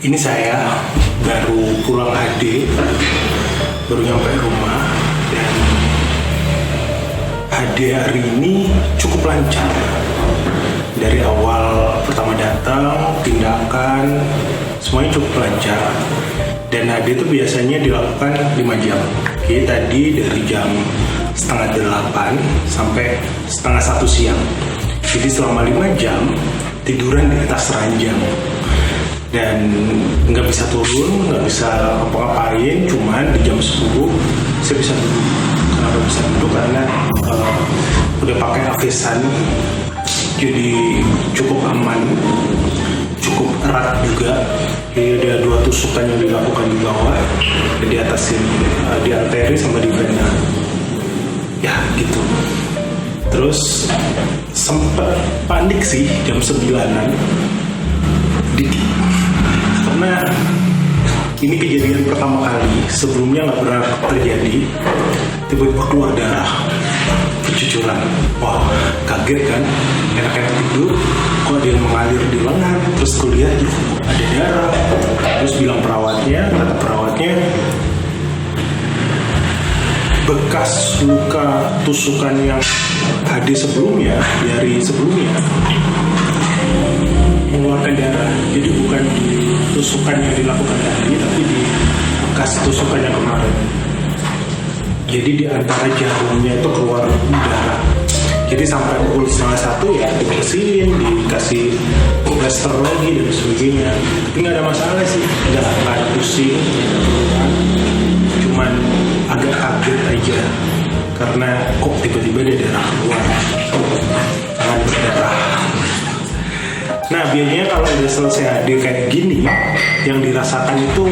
Ini saya baru pulang HD, baru nyampe rumah, dan HD hari ini cukup lancar. Dari awal pertama datang, tindakan, semuanya cukup lancar. Dan HD itu biasanya dilakukan 5 jam. Jadi tadi dari jam 7:30 sampai 1:30 siang. Jadi selama 5 jam tiduran di atas ranjang. Dan nggak bisa turun, nggak bisa apa-apain, cuman di jam 10 saya bisa duduk. Kenapa bisa duduk? Karena udah pakai Avesan, jadi cukup aman, cukup erat juga. Jadi ada 2 tusukan yang dilakukan di bawah, di atas ini, di arteri sama di vena. Ya gitu. Terus sempet panik sih jam 9-an. Karena ini kejadian pertama kali, sebelumnya nggak pernah terjadi. Tiba-tiba keluar darah, kecucuran. Wah, kaget kan? Enak-enak tidur, kok ada yang mengalir di lengan. Terus kuliah ada darah. Terus bilang perawatnya, kata perawatnya, bekas luka tusukan yang HD sebelumnya, dari sebelumnya mengeluarkan darah. Jadi bukan di tusukan yang dilakukan tadi, tapi di bekas tusukan yang kemarin. Jadi di antara jarumnya itu keluar darah. Jadi sampai pukul 12:30 ya dibersihin, dikasih plaster lagi dan sebagainya. Tapi nggak ada masalah sih, nggak ada pusing, cuman agak kaget aja karena kok tiba-tiba ada darah keluar, tangan berdarah. Nah biasanya kalau udah selesai HD kayak gini, yang dirasakan itu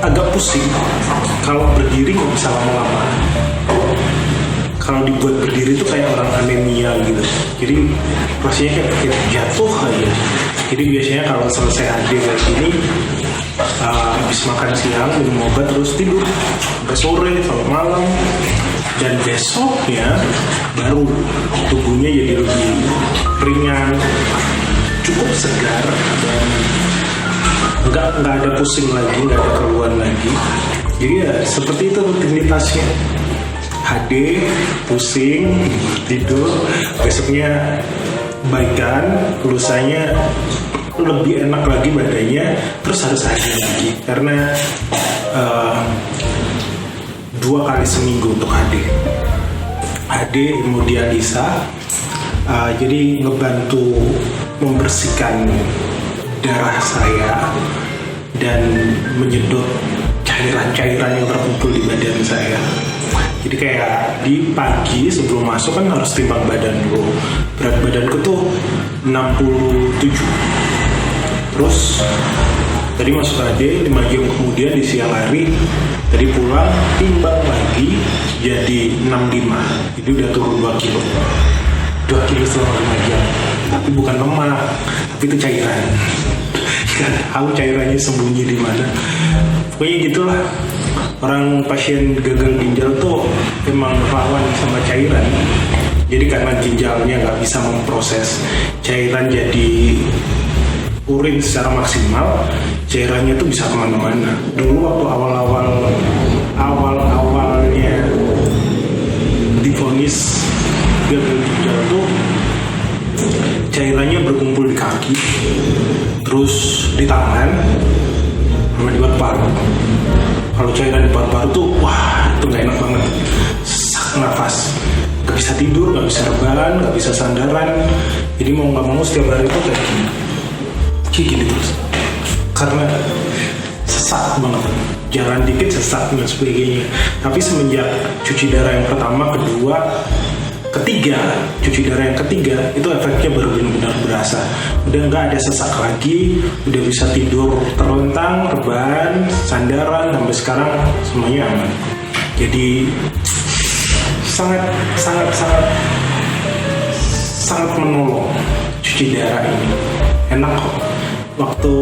agak pusing. Kalau berdiri nggak bisa lama-lama. Kalau dibuat berdiri itu kayak orang anemia gitu. Jadi rasanya kayak jatuh aja. Jadi biasanya kalau selesai HD kayak gini, habis makan siang, minum obat, terus tidur sampai sore, sampai malam. Dan besoknya baru tubuhnya jadi lebih ringan, cukup segar, dan nggak ada pusing lagi, nggak ada keluhan lagi. Jadi ya seperti itu rutinitasnya. HD, pusing, tidur, besoknya baikan, lusanya lebih enak lagi badannya, terus harus HD lagi karena 2 kali seminggu untuk HD hemodialisa, jadi ngebantu membersihkan darah saya dan menyedot cairan-cairan yang terkumpul di badan saya. Jadi kayak di pagi sebelum masuk kan harus timbang badan dulu. Berat badanku tuh 67. Terus tadi masuk HD, 5 jam kemudian di siang hari, tadi pulang timbang lagi jadi 65. Jadi udah turun 2 kilo. 2 kilo selama 5 jam. Tapi bukan lemak, tapi itu cairan. Gak tahu cairannya sembunyi di mana. Pokoknya gitulah. Orang pasien gagal ginjal tuh emang rawan sama cairan. Jadi karena ginjalnya nggak bisa memproses cairan jadi urin secara maksimal, cairannya tuh bisa kemana-mana. Dulu waktu awalnya divonis gagal ginjal tuh cairannya berkumpul di kaki, terus di tangan, sama di paru. Kalau cairan di paru-paru tuh, wah itu nggak enak banget, sesak nafas, nggak bisa tidur, nggak bisa rebahan, nggak bisa sandaran. Jadi mau nggak mau setiap hari itu kayak gini terus, karena sesak banget, jalan dikit sesak dan sebagainya. Tapi semenjak cuci darah yang pertama, kedua, ketiga, cuci darah yang ketiga, itu efeknya baru benar-benar berasa. Udah nggak ada sesak lagi, udah bisa tidur terlentang, rebahan, sandaran, sampai sekarang semuanya aman. Jadi sangat menolong cuci darah ini. Enak kok. Waktu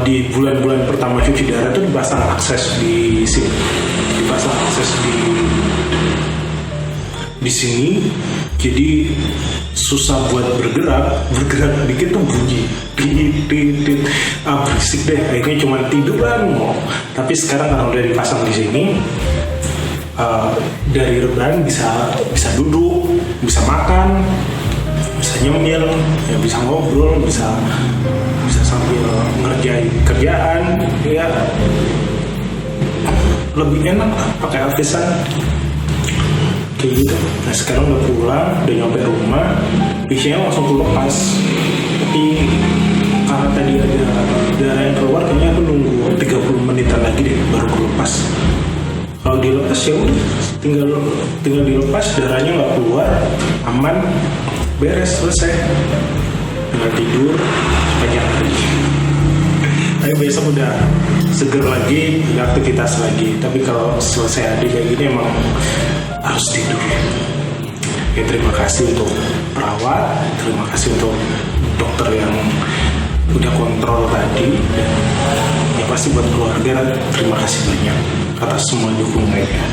di bulan-bulan pertama cuci darah itu dipasang akses di sini, dipasang akses di di sini, jadi susah buat bergerak dikit tuh bunyi berisik deh, akhirnya cuma tiduran mau. Tapi sekarang kalau udah dipasang di sini, dari rebahan bisa duduk, bisa makan, bisa nyemil, ya bisa ngobrol, bisa sambil ngerjain kerjaan, ya lebih enak lah pakai Avesan kayak gitu. Nah sekarang udah pulang, udah nyampe rumah, biasanya langsung kulepas. Tapi karena tadi ada darah yang keluar, kayaknya aku nunggu 30 menitan lagi deh baru kulepas. Kalau dilepas ya udah, tinggal dilepas, darahnya nggak keluar, aman, beres, selesai. Tinggal tidur, banyak lagi. Tapi besok udah seger lagi, ada aktivitas lagi. Tapi kalau selesai adik kayak gini emang harus tidur. Ya terima kasih untuk perawat, terima kasih untuk dokter yang udah kontrol tadi, dan ya pasti buat keluarga terima kasih banyak atas semua dukungannya.